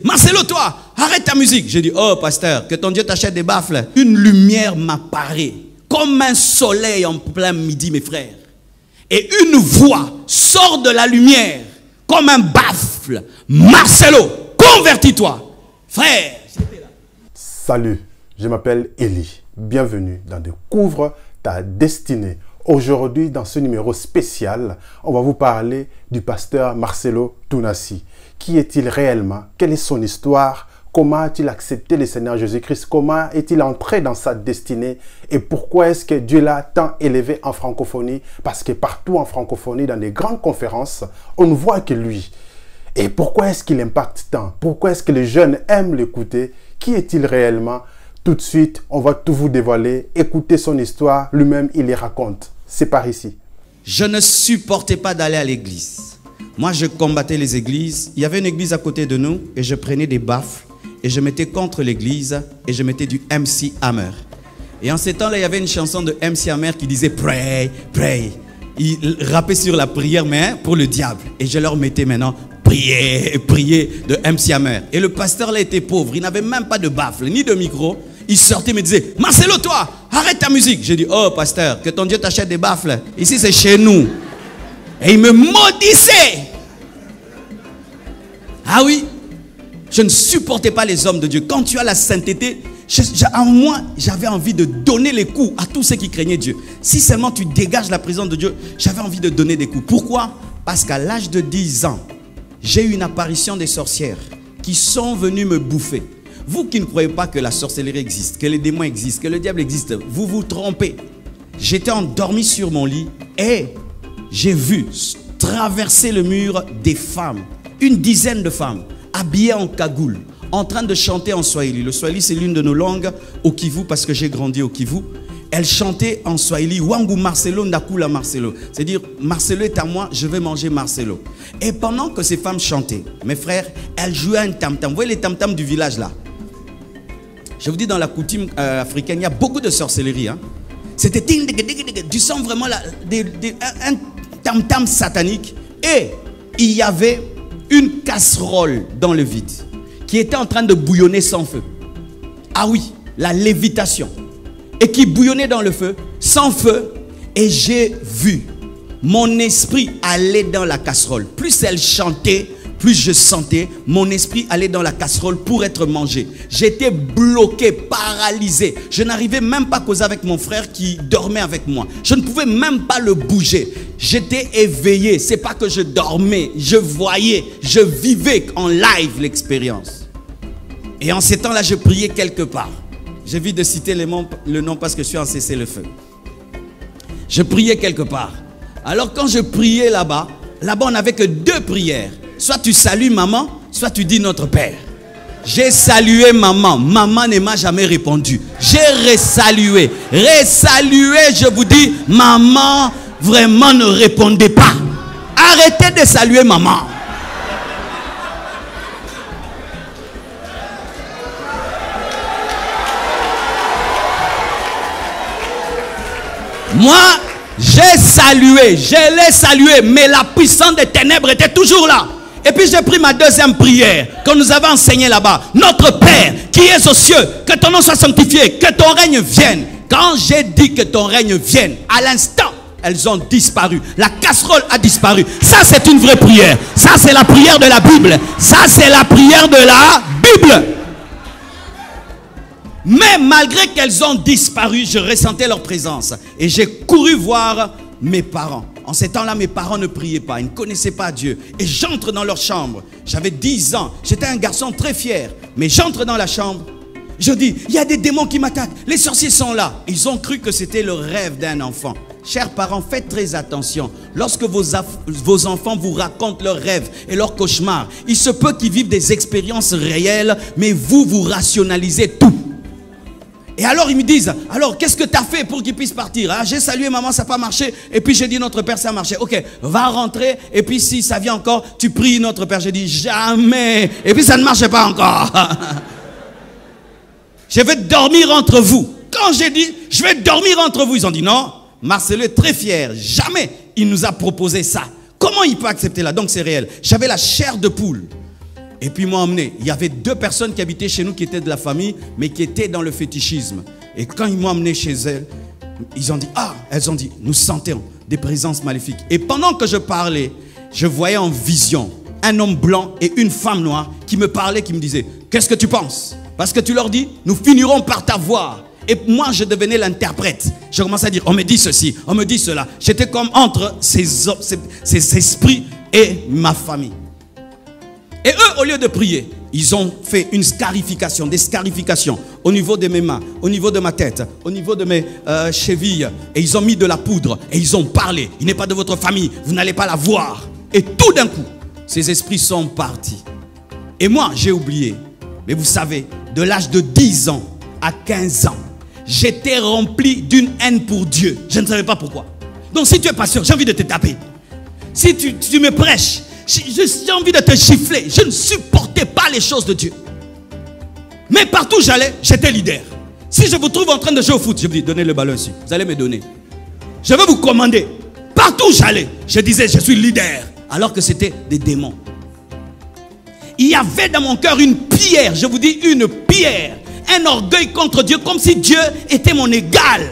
Marcelo, toi, arrête ta musique. J'ai dit, oh pasteur, que ton Dieu t'achète des baffles. Une lumière m'apparaît comme un soleil en plein midi, mes frères. Et une voix sort de la lumière comme un baffle. Marcelo, convertis-toi. Frère, j'étais là. Salut, je m'appelle Eli. Bienvenue dans Découvre ta destinée. Aujourd'hui, dans ce numéro spécial, on va vous parler du pasteur Marcelo Tounassi. Qui est-il réellement? Quelle est son histoire? Comment a-t-il accepté le Seigneur Jésus-Christ? Comment est-il entré dans sa destinée? Et pourquoi est-ce que Dieu l'a tant élevé en francophonie? Parce que partout en francophonie, dans les grandes conférences, on ne voit que lui. Et pourquoi est-ce qu'il impacte tant? Pourquoi est-ce que les jeunes aiment l'écouter? Qui est-il réellement? Tout de suite, on va tout vous dévoiler. Écoutez son histoire, lui-même il les raconte. C'est par ici. Je ne supportais pas d'aller à l'église. Moi, je combattais les églises. Il y avait une église à côté de nous et je prenais des baffles et je mettais contre l'église et je mettais du MC Hammer. Et en ces temps-là, il y avait une chanson de MC Hammer qui disait « Pray, pray ». Il rappait sur la prière, mais pour le diable. Et je leur mettais maintenant « Priez, priez » de MC Hammer. Et le pasteur là était pauvre. Il n'avait même pas de baffle ni de micro. Il sortait et me disait « Marcelo, toi, arrête ta musique ». J'ai dit « Oh, pasteur, que ton Dieu t'achète des baffles. Ici, c'est chez nous. » Et il me maudissait. Ah oui, je ne supportais pas les hommes de Dieu. Quand tu as la sainteté, en moi, j'avais envie de donner les coups à tous ceux qui craignaient Dieu. Si seulement tu dégages la présence de Dieu, j'avais envie de donner des coups. Pourquoi? Parce qu'à l'âge de 10 ans, j'ai eu une apparition des sorcières qui sont venues me bouffer. Vous qui ne croyez pas que la sorcellerie existe, que les démons existent, que le diable existe, vous vous trompez. J'étais endormi sur mon lit et j'ai vu traverser le mur des femmes, une dizaine de femmes, habillées en cagoule, en train de chanter en Swahili. Le Swahili, c'est l'une de nos langues au Kivu, parce que j'ai grandi au Kivu. Elles chantaient en Swahili, Wangu Marcelo, Ndakula Marcelo. C'est-à-dire, Marcelo est à moi, je vais manger Marcelo. Et pendant que ces femmes chantaient, mes frères, elles jouaient un tam-tam. Vous voyez les tam-tams du village là? Je vous dis, dans la coutume africaine, il y a beaucoup de sorcellerie. Hein? C'était du sang vraiment là, un tam-tam satanique. Et il y avait une casserole dans le vide qui était en train de bouillonner sans feu. Ah oui, la lévitation. Et qui bouillonnait dans le feu, sans feu. Et j'ai vu mon esprit aller dans la casserole. Plus elle chantait, plus je sentais mon esprit aller dans la casserole pour être mangé. J'étais bloqué, paralysé. Je n'arrivais même pas à causer avec mon frère qui dormait avec moi. Je ne pouvais même pas le bouger. J'étais éveillé. C'est pas que je dormais. Je voyais, je vivais en live l'expérience. Et en ces temps-là, je priais quelque part. J'évite de citer le nom parce que je suis en cessez-le-feu. Je priais quelque part. Alors quand je priais là-bas, on n'avait que 2 prières. Soit tu salues maman, soit tu dis notre Père. J'ai salué maman. Maman ne m'a jamais répondu. J'ai resalué. Resalué, je vous dis, maman vraiment ne répondait pas. Arrêtez de saluer maman. Moi, j'ai salué, je l'ai salué, mais la puissance des ténèbres était toujours là. Et puis j'ai pris ma deuxième prière qu'on nous avait enseignée là-bas. Notre Père qui es aux cieux, que ton nom soit sanctifié, que ton règne vienne. Quand j'ai dit que ton règne vienne, à l'instant, elles ont disparu. La casserole a disparu. Ça, c'est une vraie prière. Ça, c'est la prière de la Bible. Ça, c'est la prière de la Bible. Mais malgré qu'elles ont disparu, je ressentais leur présence. Et j'ai couru voir mes parents. En ces temps-là, mes parents ne priaient pas. Ils ne connaissaient pas Dieu. Et j'entre dans leur chambre. J'avais 10 ans. J'étais un garçon très fier. Mais j'entre dans la chambre. Je dis, il y a des démons qui m'attaquent. Les sorciers sont là. Ils ont cru que c'était le rêve d'un enfant. Chers parents, faites très attention. Lorsque vos enfants vous racontent leurs rêves et leurs cauchemars, il se peut qu'ils vivent des expériences réelles, mais vous rationalisez tout. Et alors ils me disent, alors qu'est-ce que tu as fait pour qu'ils puissent partir? Ah, j'ai salué maman, ça n'a pas marché. Et puis j'ai dit notre Père, ça a marché. Ok, va rentrer. Et puis si ça vient encore, tu pries notre Père. J'ai dit jamais. Et puis ça ne marchait pas encore. Je vais dormir entre vous. Quand j'ai dit, je vais dormir entre vous, ils ont dit non. Marcelo est très fier. Jamais il nous a proposé ça. Comment il peut accepter là? Donc c'est réel. J'avais la chair de poule. Et puis ils m'ont emmené. Il y avait 2 personnes qui habitaient chez nous qui étaient de la famille, mais qui étaient dans le fétichisme. Et quand ils m'ont emmené chez elles, ils ont dit, elles ont dit, nous sentons des présences maléfiques. Et pendant que je parlais, je voyais en vision un homme blanc et une femme noire qui me parlaient, qui me disaient, qu'est-ce que tu penses? Parce que tu leur dis, nous finirons par t'avoir. Et moi, je devenais l'interprète. Je commençais à dire, on me dit ceci, on me dit cela. J'étais comme entre ces esprits et ma famille. Et eux, au lieu de prier, ils ont fait une scarification, des scarifications au niveau de mes mains, au niveau de ma tête, au niveau de mes chevilles. Et ils ont mis de la poudre et ils ont parlé. Il n'est pas de votre famille, vous n'allez pas la voir. Et tout d'un coup, ces esprits sont partis. Et moi, j'ai oublié. Mais vous savez, de l'âge de 10 ans à 15 ans, j'étais rempli d'une haine pour Dieu. Je ne savais pas pourquoi. Donc si tu es pas sûr, j'ai envie de te taper. Si tu me prêches, j'ai envie de te gifler. Je ne supportais pas les choses de Dieu. Mais partout où j'allais, j'étais leader. Si je vous trouve en train de jouer au foot, je vous dis, donnez le ballon ici. Vous allez me donner. Je vais vous commander. Partout où j'allais, je disais, je suis leader. Alors que c'était des démons. Il y avait dans mon cœur une pierre. Je vous dis une pierre. Un orgueil contre Dieu, comme si Dieu était mon égal.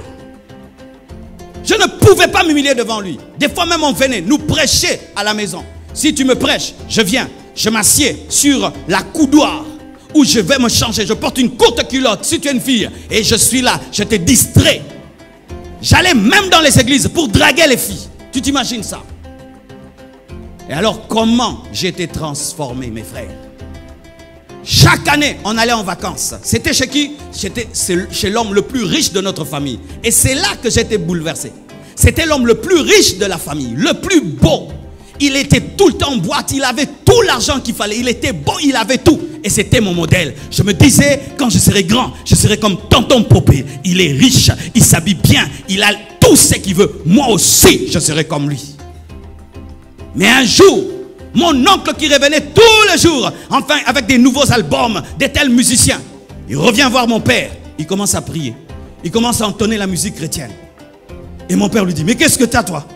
Je ne pouvais pas m'humilier devant lui. Des fois même on venait nous prêcher à la maison. Si tu me prêches, je viens, je m'assieds sur la coudoir où je vais me changer. Je porte une courte culotte si tu es une fille et je suis là, je te distrais. J'allais même dans les églises pour draguer les filles. Tu t'imagines ça? Et alors comment j'ai été transformé, mes frères? Chaque année, on allait en vacances. C'était chez qui? C'était chez l'homme le plus riche de notre famille. Et c'est là que j'étais bouleversé. C'était l'homme le plus riche de la famille, le plus beau. Il était tout le temps en boîte, il avait tout l'argent qu'il fallait. Il était beau, il avait tout. Et c'était mon modèle. Je me disais, quand je serai grand, je serai comme tonton Popé. Il est riche, il s'habille bien, il a tout ce qu'il veut. Moi aussi, je serai comme lui. Mais un jour, mon oncle qui revenait tous les jours, enfin avec des nouveaux albums, des tels musiciens, il revient voir mon père, il commence à prier, il commence à entonner la musique chrétienne. Et mon père lui dit, mais qu'est-ce que tu as toi?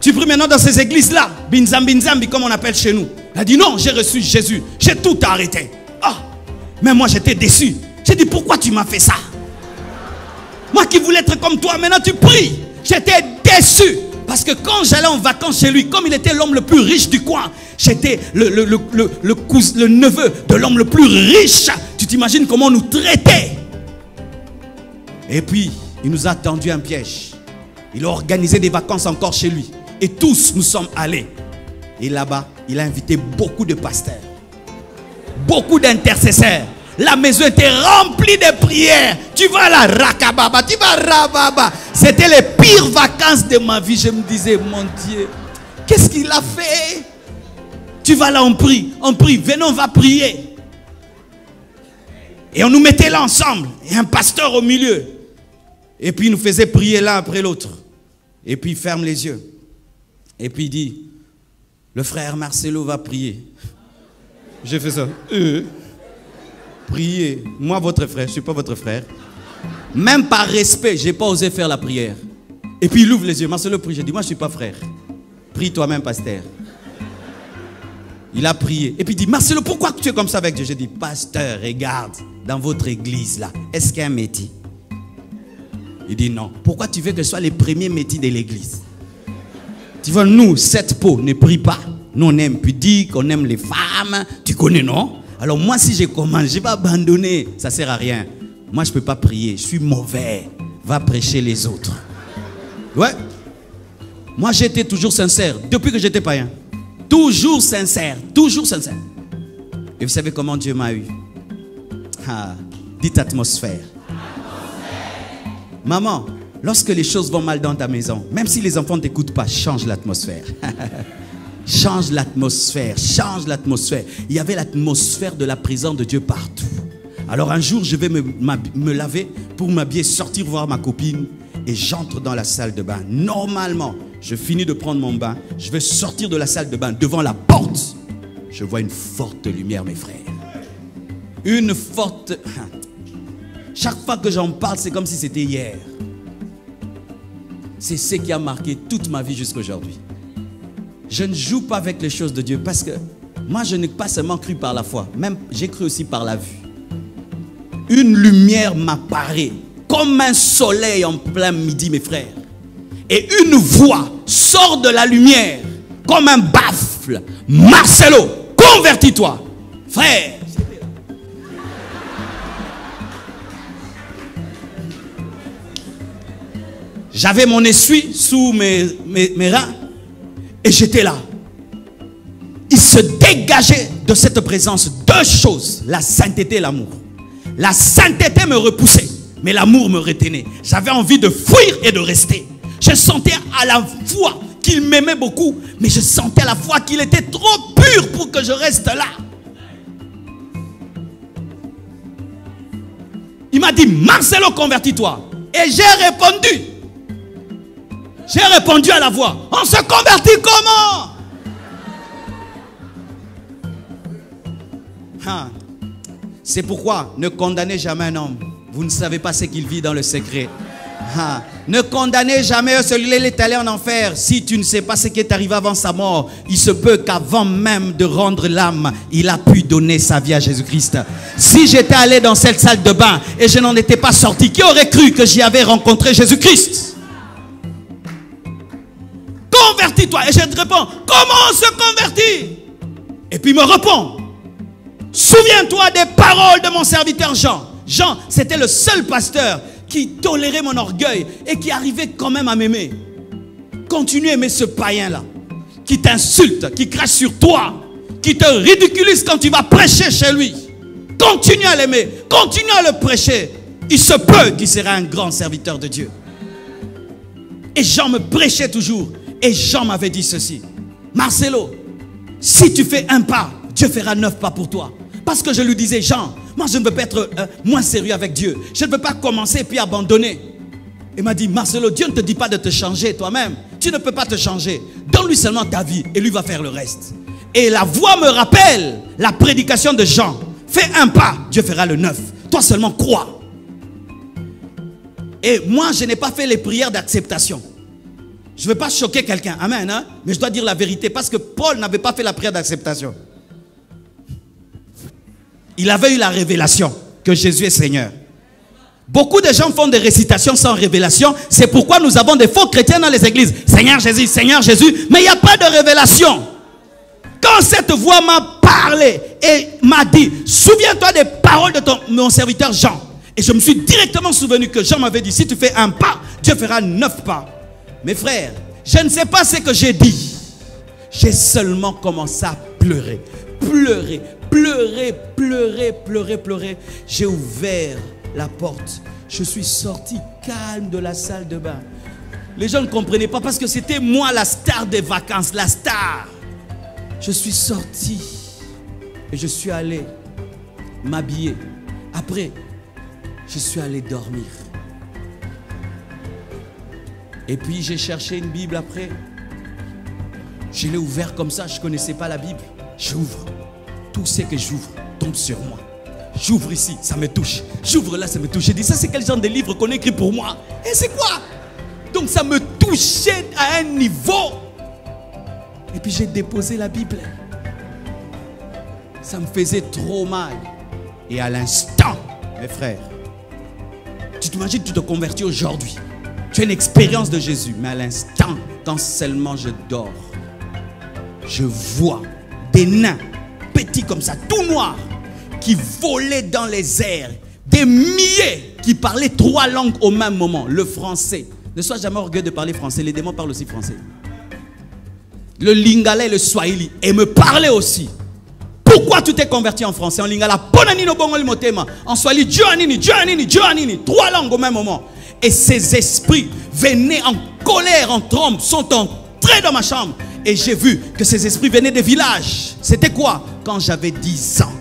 Tu pries maintenant dans ces églises-là, binzambi comme on appelle chez nous. Il a dit, non, j'ai reçu Jésus, j'ai tout arrêté. Ah, mais moi j'étais déçu. J'ai dit, pourquoi tu m'as fait ça? Moi qui voulais être comme toi, maintenant tu pries. J'étais déçu. Parce que quand j'allais en vacances chez lui, comme il était l'homme le plus riche du coin, j'étais le neveu de l'homme le plus riche. Tu t'imagines comment on nous traitait? Et puis, il nous a tendu un piège. Il a organisé des vacances encore chez lui. Et tous nous sommes allés. Et là-bas, il a invité beaucoup de pasteurs. Beaucoup d'intercesseurs. La maison était remplie de prières. Tu vas là, rakababa, tu vas rababa. C'était les pires vacances de ma vie. Je me disais, mon Dieu, qu'est-ce qu'il a fait? Tu vas là, on prie, venez, on va prier. Et on nous mettait là ensemble. Et un pasteur au milieu. Et puis il nous faisait prier l'un après l'autre. Et puis il ferme les yeux. Et puis il dit, le frère Marcelo va prier. J'ai fait ça. Priez. Moi, votre frère, je ne suis pas votre frère. Même par respect, je n'ai pas osé faire la prière. Et puis il ouvre les yeux. Marcelo prie. J'ai dit, moi je ne suis pas frère. Prie toi-même, pasteur. Il a prié. Et puis il dit, Marcelo, pourquoi tu es comme ça avec Dieu? J'ai dit, pasteur, regarde, dans votre église là, est-ce qu'il y a un métier? Il dit, non. Pourquoi tu veux que ce soit les premiers métiers de l'église? Tu vois, nous, cette peau ne prie pas. Nous, on aime pudique, on aime les femmes. Tu connais, non? Alors moi, si je commence, je vais abandonner. Ça ne sert à rien. Moi, je ne peux pas prier. Je suis mauvais. Va prêcher les autres. Ouais. Moi, j'étais toujours sincère. Depuis que j'étais païen. Toujours sincère. Toujours sincère. Et vous savez comment Dieu m'a eu? Ah, dites atmosphère. Maman, lorsque les choses vont mal dans ta maison, même si les enfants ne t'écoutent pas, change l'atmosphère. Change l'atmosphère, change l'atmosphère. Il y avait l'atmosphère de la présence de Dieu partout. Alors un jour, je vais me laver pour m'habiller, sortir voir ma copine et j'entre dans la salle de bain. Normalement, je finis de prendre mon bain, je vais sortir de la salle de bain. Devant la porte, je vois une forte lumière, mes frères. Une forte... Chaque fois que j'en parle, c'est comme si c'était hier. C'est ce qui a marqué toute ma vie jusqu'à aujourd'hui. Je ne joue pas avec les choses de Dieu parce que Moi, je n'ai pas seulement cru par la foi, même j'ai cru aussi par la vue. Une lumière m'apparaît comme un soleil en plein midi, mes frères. Et une voix sort de la lumière comme un baffle. Marcelo, convertis-toi. Frère, j'avais mon essuie sous mes reins et j'étais là. Il se dégageait de cette présence deux choses, la sainteté et l'amour. La sainteté me repoussait, mais l'amour me retenait. J'avais envie de fuir et de rester. Je sentais à la fois qu'il m'aimait beaucoup, mais je sentais à la fois qu'il était trop pur pour que je reste là. Il m'a dit, Marcelo, convertis-toi. Et j'ai répondu. J'ai répondu à la voix. On se convertit comment? C'est pourquoi ne condamnez jamais un homme. Vous ne savez pas ce qu'il vit dans le secret. Ne condamnez jamais celui-là, il est allé en enfer. Si tu ne sais pas ce qui est arrivé avant sa mort, il se peut qu'avant même de rendre l'âme, il a pu donner sa vie à Jésus-Christ. Si j'étais allé dans cette salle de bain et je n'en étais pas sorti, qui aurait cru que j'y avais rencontré Jésus-Christ? Convertis-toi. Et je te réponds, comment on se convertit? Et puis il me répond, souviens-toi des paroles de mon serviteur Jean. Jean, c'était le seul pasteur qui tolérait mon orgueil et qui arrivait quand même à m'aimer. Continue à aimer ce païen-là, qui t'insulte, qui crache sur toi, qui te ridiculise quand tu vas prêcher chez lui. Continue à l'aimer, continue à le prêcher. Il se peut qu'il sera un grand serviteur de Dieu. Et Jean me prêchait toujours. Et Jean m'avait dit ceci, Marcelo, si tu fais un pas, Dieu fera 9 pas pour toi. Parce que je lui disais, Jean, moi je ne veux pas être moins sérieux avec Dieu. Je ne veux pas commencer et puis abandonner. Il m'a dit, Marcelo, Dieu ne te dit pas de te changer toi-même. Tu ne peux pas te changer. Donne-lui seulement ta vie et lui va faire le reste. Et la voix me rappelle la prédication de Jean. Fais un pas, Dieu fera le 9. Toi seulement crois. Et moi je n'ai pas fait les prières d'acceptation. Je ne veux pas choquer quelqu'un, amen, hein? Mais je dois dire la vérité parce que Paul n'avait pas fait la prière d'acceptation. Il avait eu la révélation que Jésus est Seigneur. Beaucoup de gens font des récitations sans révélation. C'est pourquoi nous avons des faux chrétiens dans les églises. Seigneur Jésus, mais il n'y a pas de révélation. Quand cette voix m'a parlé et m'a dit, souviens-toi des paroles de mon serviteur Jean. Et je me suis directement souvenu que Jean m'avait dit, si tu fais un pas, Dieu fera 9 pas. Mes frères, je ne sais pas ce que j'ai dit. J'ai seulement commencé à pleurer. Pleurer. J'ai ouvert la porte. Je suis sorti calme de la salle de bain. Les gens ne comprenaient pas parce que c'était moi la star des vacances, la star. Je suis sorti et je suis allé m'habiller. Après, je suis allé dormir. Et puis j'ai cherché une Bible après. Je l'ai ouvert comme ça, je ne connaissais pas la Bible. J'ouvre. Tout ce que j'ouvre tombe sur moi. J'ouvre ici, ça me touche. J'ouvre là, ça me touche. J'ai dit, ça c'est quel genre de livre qu'on écrit pour moi? Et c'est quoi? Donc ça me touchait à un niveau. Et puis j'ai déposé la Bible. Ça me faisait trop mal. Et à l'instant, mes frères, tu t'imagines, tu te convertis aujourd'hui. Tu as une expérience de Jésus. Mais à l'instant, quand seulement je dors, je vois des nains petits comme ça, tout noirs, qui volaient dans les airs. Des milliers qui parlaient 3 langues au même moment. Le français. Ne sois jamais orgueilleux de parler français. Les démons parlent aussi français. Le lingala et le swahili. Et me parlaient aussi. Pourquoi tu t'es converti en français? En lingala, en swahili, 3 langues au même moment. Et ces esprits venaient en colère, en trombe, sont entrés dans ma chambre. Et j'ai vu que ces esprits venaient des villages. C'était quoi? Quand j'avais 10 ans.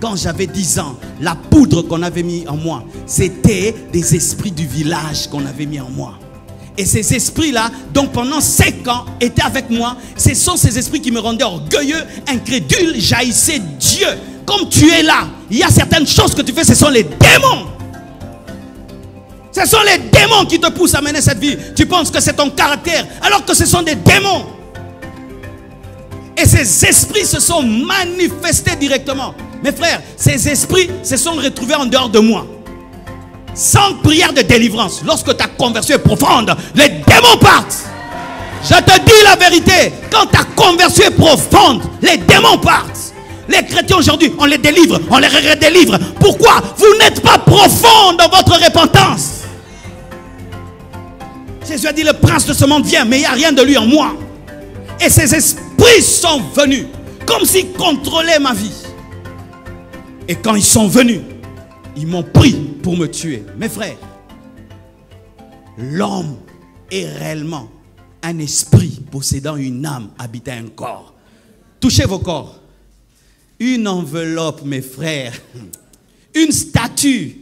Quand j'avais 10 ans, la poudre qu'on avait mis en moi, c'était des esprits du village qu'on avait mis en moi. Et ces esprits-là, donc pendant 5 ans, étaient avec moi. Ce sont ces esprits qui me rendaient orgueilleux, incrédule, jaillissaient Dieu. Comme tu es là, il y a certaines choses que tu fais, ce sont les démons. Ce sont les démons qui te poussent à mener cette vie. Tu penses que c'est ton caractère, alors que ce sont des démons. Et ces esprits se sont manifestés directement. Mes frères, ces esprits se sont retrouvés en dehors de moi. Sans prière de délivrance, lorsque ta conversion est profonde, les démons partent. Je te dis la vérité, quand ta conversion est profonde, les démons partent. Les chrétiens aujourd'hui, on les délivre, on les redélivre. Pourquoi? Vous n'êtes pas profond dans votre repentance. Jésus a dit, le prince de ce monde vient, mais il n'y a rien de lui en moi. Et ces esprits sont venus, comme s'ils contrôlaient ma vie. Et quand ils sont venus, ils m'ont pris pour me tuer. Mes frères, l'homme est réellement un esprit possédant une âme habitant un corps. Touchez vos corps. Une enveloppe, mes frères. Une statue,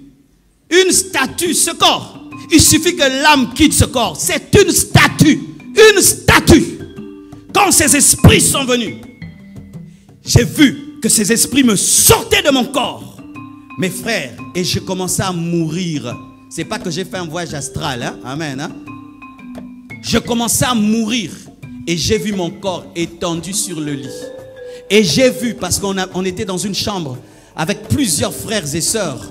ce corps. Il suffit que l'âme quitte ce corps. C'est une statue. Une statue. Quand ces esprits sont venus, j'ai vu que ces esprits me sortaient de mon corps. Mes frères, et je commençais à mourir. C'est pas que j'ai fait un voyage astral, hein? Amen. Hein? Je commençais à mourir. Et j'ai vu mon corps étendu sur le lit. Et j'ai vu, parce qu'on était dans une chambre avec plusieurs frères et sœurs.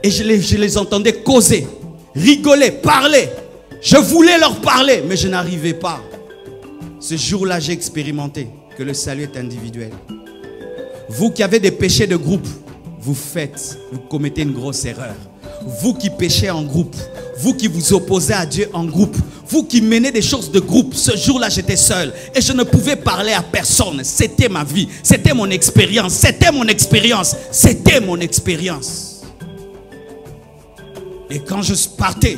Et je les entendais causer, rigoler, parler. Je voulais leur parler, mais je n'arrivais pas. Ce jour-là, j'ai expérimenté que le salut est individuel. Vous qui avez des péchés de groupe, vous commettez une grosse erreur. Vous qui péchez en groupe, vous qui vous opposez à Dieu en groupe, vous qui menez des choses de groupe, ce jour-là j'étais seul et je ne pouvais parler à personne. C'était ma vie, c'était mon expérience, c'était mon expérience, c'était mon expérience. Et quand je partais,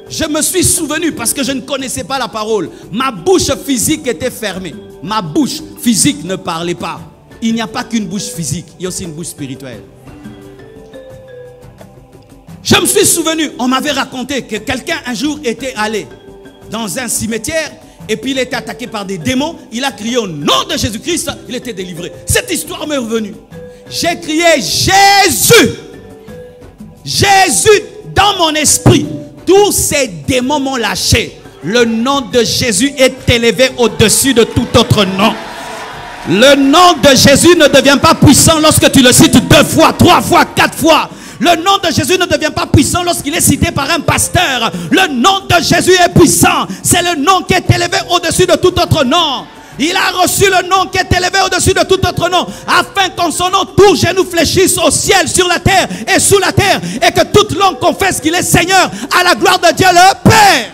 je me suis souvenu parce que je ne connaissais pas la parole. Ma bouche physique était fermée. Ma bouche physique ne parlait pas. Il n'y a pas qu'une bouche physique, il y a aussi une bouche spirituelle. Je me suis souvenu, on m'avait raconté que quelqu'un un jour était allé dans un cimetière et puis il était attaqué par des démons. Il a crié au nom de Jésus-Christ, il était délivré. Cette histoire m'est revenue. J'ai crié Jésus. Jésus dans mon esprit. Tous ces démons m'ont lâché. Le nom de Jésus est élevé au-dessus de tout autre nom. Le nom de Jésus ne devient pas puissant lorsque tu le cites 2 fois, 3 fois, 4 fois. Le nom de Jésus ne devient pas puissant lorsqu'il est cité par un pasteur. Le nom de Jésus est puissant. C'est le nom qui est élevé au-dessus de tout autre nom. Il a reçu le nom qui est élevé au-dessus de tout autre nom, afin qu'en son nom, tout genou fléchisse au ciel, sur la terre et sous la terre, et que toute langue confesse qu'il est Seigneur, à la gloire de Dieu le Père.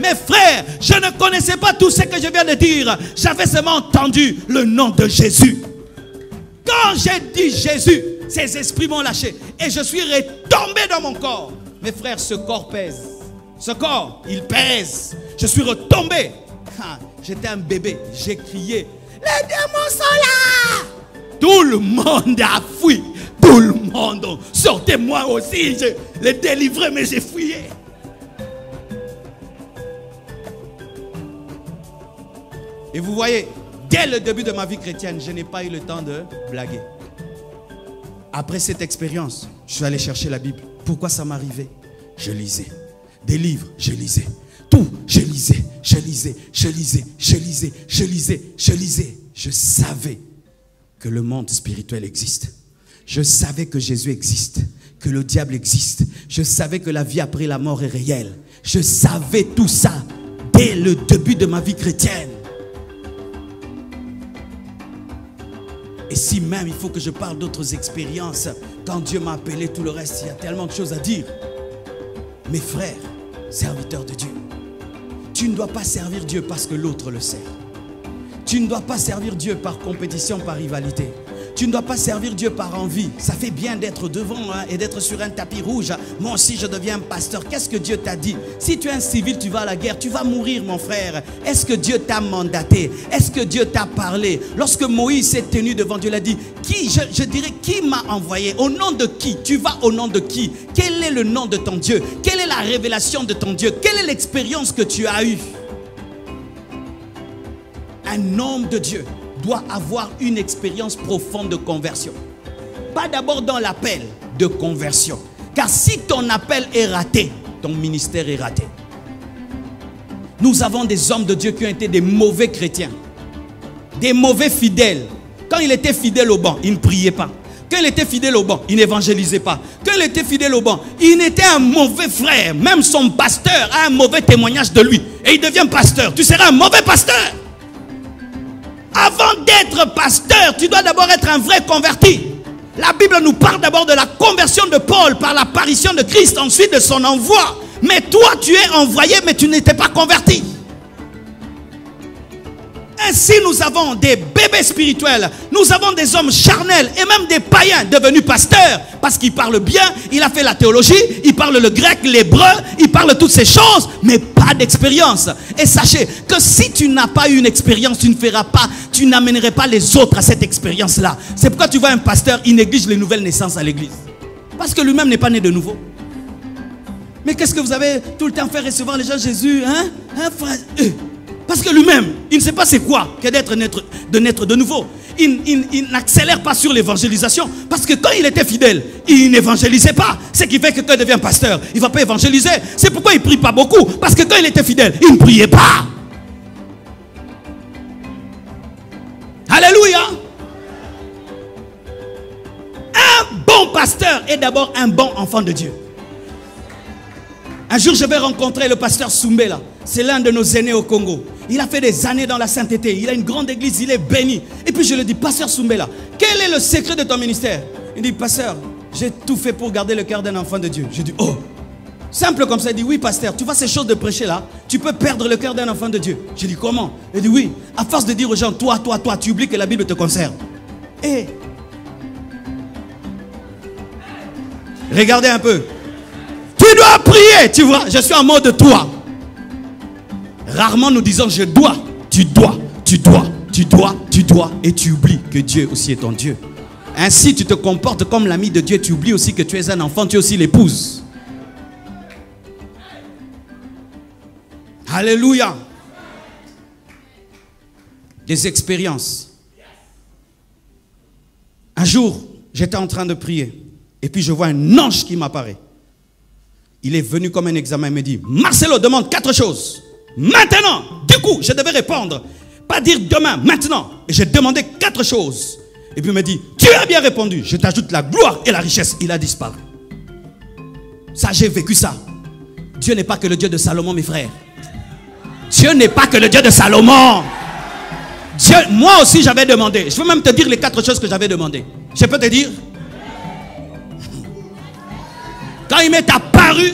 Mes frères, je ne connaissais pas tout ce que je viens de dire. J'avais seulement entendu le nom de Jésus. Quand j'ai dit Jésus, ces esprits m'ont lâché et je suis retombé dans mon corps. Mes frères, ce corps pèse. Ce corps, il pèse. Je suis retombé. J'étais un bébé. J'ai crié, les démons sont là. Tout le monde a fui. Tout le monde. Sortez-moi aussi. Je les délivrais, mais j'ai fuyé. Et vous voyez, dès le début de ma vie chrétienne, je n'ai pas eu le temps de blaguer. Après cette expérience, je suis allé chercher la Bible. Pourquoi ça m'arrivait? Je lisais. Des livres, je lisais. Tout, je lisais, je lisais, je lisais, je lisais, je lisais, je lisais. Je savais que le monde spirituel existe. Je savais que Jésus existe, que le diable existe. Je savais que la vie après la mort est réelle. Je savais tout ça dès le début de ma vie chrétienne. Et si même il faut que je parle d'autres expériences, quand Dieu m'a appelé, tout le reste, il y a tellement de choses à dire. Mes frères, serviteurs de Dieu, tu ne dois pas servir Dieu parce que l'autre le sert. Tu ne dois pas servir Dieu par compétition, par rivalité. Tu ne dois pas servir Dieu par envie. Ça fait bien d'être devant et d'être sur un tapis rouge. Moi aussi, je deviens un pasteur. Qu'est-ce que Dieu t'a dit? Si tu es un civil, tu vas à la guerre. Tu vas mourir, mon frère. Est-ce que Dieu t'a mandaté? Est-ce que Dieu t'a parlé? Lorsque Moïse s'est tenu devant Dieu, il a dit, je dirais, qui m'a envoyé? Au nom de qui? Tu vas au nom de qui? Quel est le nom de ton Dieu? Quelle est la révélation de ton Dieu? Quelle est l'expérience que tu as eue? Un homme de Dieu doit avoir une expérience profonde de conversion. Pas d'abord dans l'appel de conversion. Car si ton appel est raté, ton ministère est raté. Nous avons des hommes de Dieu qui ont été des mauvais chrétiens. des mauvais fidèles. Quand il était fidèle au banc, il ne priait pas. Quand il était fidèle au banc, il n'évangélisait pas. Quand il était fidèle au banc, il était un mauvais frère. Même son pasteur a un mauvais témoignage de lui. Et il devient pasteur. Tu seras un mauvais pasteur. Avant d'être pasteur, tu dois d'abord être un vrai converti. La Bible nous parle d'abord de la conversion de Paul par l'apparition de Christ, ensuite de son envoi. Mais toi, tu es envoyé, mais tu n'étais pas converti. Ainsi, nous avons des bébés spirituels, nous avons des hommes charnels et même des païens devenus pasteurs parce qu'ils parlent bien, il a fait la théologie, il parle le grec, l'hébreu, il parle toutes ces choses, mais pas d'expérience. Et sachez que si tu n'as pas eu une expérience, tu ne feras pas, tu n'amènerais pas les autres à cette expérience-là. C'est pourquoi tu vois un pasteur, il néglige les nouvelles naissances à l'église. Parce que lui-même n'est pas né de nouveau. Mais qu'est-ce que vous avez tout le temps fait recevoir les gens Jésus, hein? Frère? Parce que lui-même, il ne sait pas c'est quoi que d'être naître de nouveau. Il n'accélère pas sur l'évangélisation. Parce que quand il était fidèle, il n'évangélisait pas. Ce qui fait que quand il devient pasteur, il ne va pas évangéliser. C'est pourquoi il ne prie pas beaucoup. Parce que quand il était fidèle, il ne priait pas. Alléluia. Un bon pasteur est d'abord un bon enfant de Dieu. Un jour, je vais rencontrer le pasteur Soumbé là. C'est l'un de nos aînés au Congo. Il a fait des années dans la sainteté. Il a une grande église, il est béni. Et puis je lui dis, pasteur Soumbé là, quel est le secret de ton ministère? Il dit, pasteur, j'ai tout fait pour garder le cœur d'un enfant de Dieu. Je dis, oh, simple comme ça. Il dit, oui pasteur, tu vois ces choses de prêcher là, tu peux perdre le cœur d'un enfant de Dieu. Je dis, comment? Il dit, oui, à force de dire aux gens, toi, tu oublies que la Bible te concerne. Et regardez un peu. Tu dois prier, tu vois, je suis en mode toi. Rarement nous disons je dois, tu dois, tu dois, tu dois, tu dois, et tu oublies que Dieu aussi est ton Dieu. Ainsi tu te comportes comme l'ami de Dieu, tu oublies aussi que tu es un enfant, tu es aussi l'épouse. Alléluia. Des expériences. Un jour, j'étais en train de prier, et puis je vois un ange qui m'apparaît. Il est venu comme un examen, il me dit, Marcelo, demande 4 choses. Maintenant, du coup, je devais répondre. Pas dire demain, maintenant. Et j'ai demandé 4 choses. Et puis il me dit, tu as bien répondu. Je t'ajoute la gloire et la richesse. Il a disparu. Ça, j'ai vécu ça. Dieu n'est pas que le Dieu de Salomon, mes frères. Dieu n'est pas que le Dieu de Salomon. Dieu, moi aussi, j'avais demandé. Je peux même te dire les 4 choses que j'avais demandé. Je peux te dire. Quand il m'est apparu,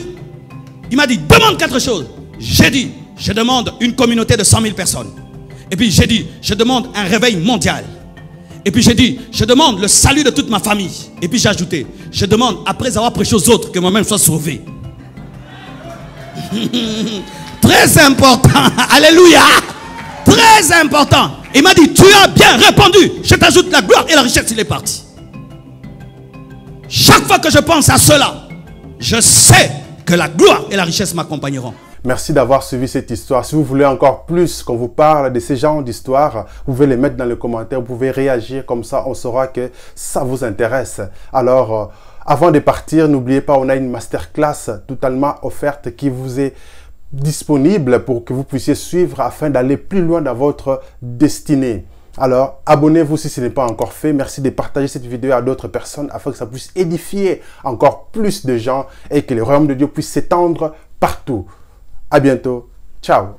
il m'a dit, demande 4 choses. J'ai dit, je demande une communauté de 100 000 personnes. Et puis j'ai dit, je demande un réveil mondial. Et puis j'ai dit, je demande le salut de toute ma famille. Et puis j'ai ajouté, je demande, après avoir prêché aux autres, que moi-même sois sauvé. Très important. Alléluia. Très important. Il m'a dit, tu as bien répondu. Je t'ajoute la gloire et la richesse, il est parti. Chaque fois que je pense à cela, je sais que la gloire et la richesse m'accompagneront. Merci d'avoir suivi cette histoire. Si vous voulez encore plus qu'on vous parle de ces genres d'histoires, vous pouvez les mettre dans les commentaires, vous pouvez réagir, comme ça on saura que ça vous intéresse. Alors, avant de partir, n'oubliez pas, on a une masterclass totalement offerte qui vous est disponible pour que vous puissiez suivre afin d'aller plus loin dans votre destinée. Alors, abonnez-vous si ce n'est pas encore fait. Merci de partager cette vidéo à d'autres personnes afin que ça puisse édifier encore plus de gens et que le royaume de Dieu puisse s'étendre partout. À bientôt. Ciao.